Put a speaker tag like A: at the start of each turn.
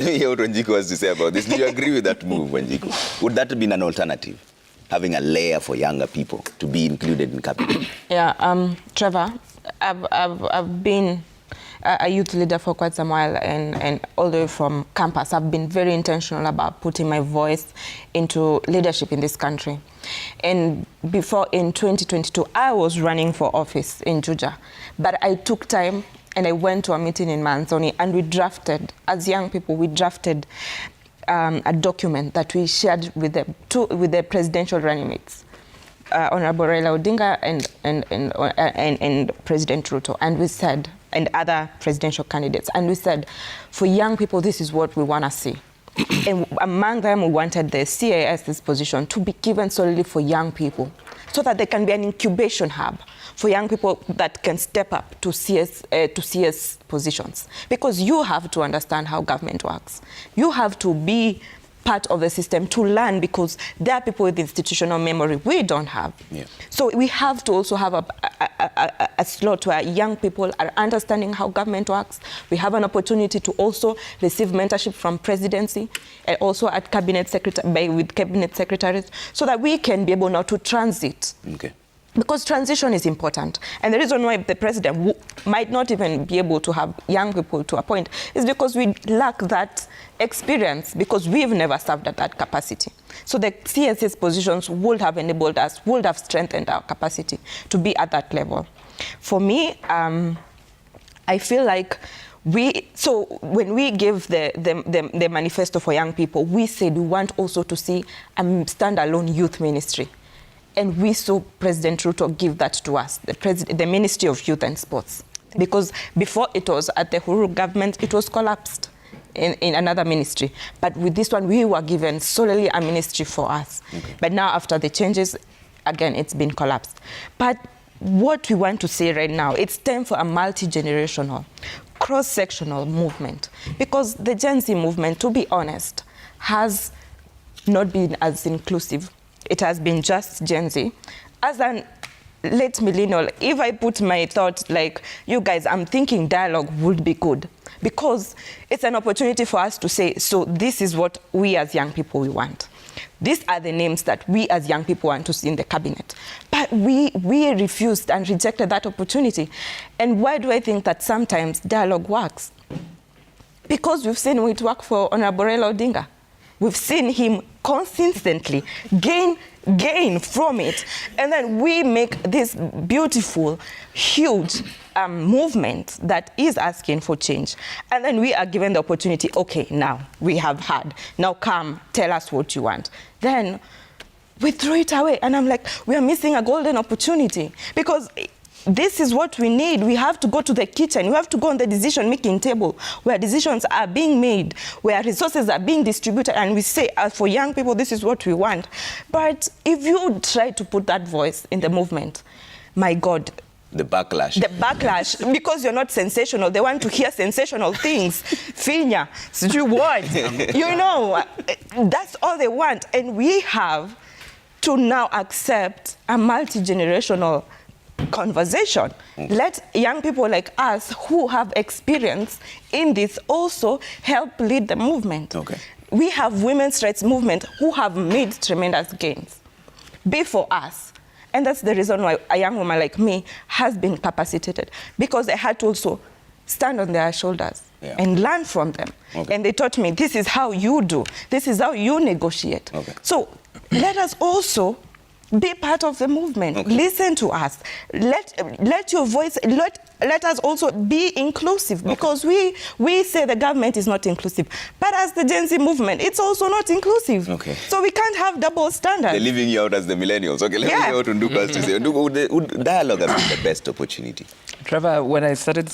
A: Let me hear what Wanjiku has to say about this. Do you agree with that move, Wanjiku? Would that have been an alternative? Having a layer for younger people to be included in cabinet?
B: Yeah, Trevor, I've been a youth leader for quite some while, and all the way from campus, I've been very intentional about putting my voice into leadership in this country. And before, in 2022, I was running for office in Juja, but I took time and I went to a meeting in Manzoni, and we drafted, as young people, we drafted a document that we shared with the presidential running mates, Honorable Raila Odinga and President Ruto, and we said, and other presidential candidates, and we said, for young people, this is what we want to see. And among them, we wanted the CIS's position to be given solely for young people, so that there can be an incubation hub for young people that can step up to CS positions. Because you have to understand how government works. You have to be part of the system to learn, because there are people with institutional memory we don't have. Yeah. So we have to also have a slot where young people are understanding how government works. We have an opportunity to also receive mentorship from presidency and also at with cabinet secretaries, so that we can be able now to transit. Okay. Because transition is important. And the reason why the president might not even be able to have young people to appoint is because we lack that experience, because we've never served at that capacity. So the CSS positions would have enabled us, would have strengthened our capacity to be at that level. For me, I feel like when we give the manifesto for young people, we said we want also to see a standalone youth ministry. And we saw President Ruto give that to us, the Ministry of Youth and Sports. Because before it was at the Huru government, it was collapsed in another ministry. But with this one, we were given solely a ministry for us. Okay. But now after the changes, again, it's been collapsed. But what we want to say right now, it's time for a multi-generational, cross-sectional movement. Because the Gen Z movement, to be honest, has not been as inclusive. It has been just Gen Z. As an late millennial, if I put my thought like, you guys, I'm thinking dialogue would be good, because it's an opportunity for us to say, so this is what we as young people we want. These are the names that we as young people want to see in the cabinet. But we refused and rejected that opportunity. And why do I think that sometimes dialogue works? Because we've seen it work for Honorable Raila Odinga. We've seen him consistently gain from it. And then we make this beautiful, huge movement that is asking for change. And then we are given the opportunity, okay, now we have had, now come, tell us what you want. Then we throw it away. And I'm like, we are missing a golden opportunity, because this is what we need. We have to go to the kitchen. We have to go on the decision-making table where decisions are being made, where resources are being distributed, and we say, for young people, this is what we want. But if you try to put that voice in the movement, my God.
A: The backlash.
B: The backlash, because you're not sensational. They want to hear sensational things. Finya, what? You know, that's all they want. And we have to now accept a multi-generational conversation. Let young people like us who have experience in this also help lead the movement. Okay. We have women's rights movement who have made tremendous gains before us. And that's the reason why a young woman like me has been capacitated, because I had to also stand on their shoulders and learn from them. Okay. And they taught me, this is how you do, this is how you negotiate. Okay. So let us also be part of the movement. Okay. Listen to us. Let your voice, let us also be inclusive, because we say the government is not inclusive. But as the Gen Z movement, it's also not inclusive. Okay. So we can't have double standards.
A: They're leaving you out as the millennials. Okay, let me hear what Nduku has to say. Would dialogue have been the best opportunity?
C: Trevor, when I started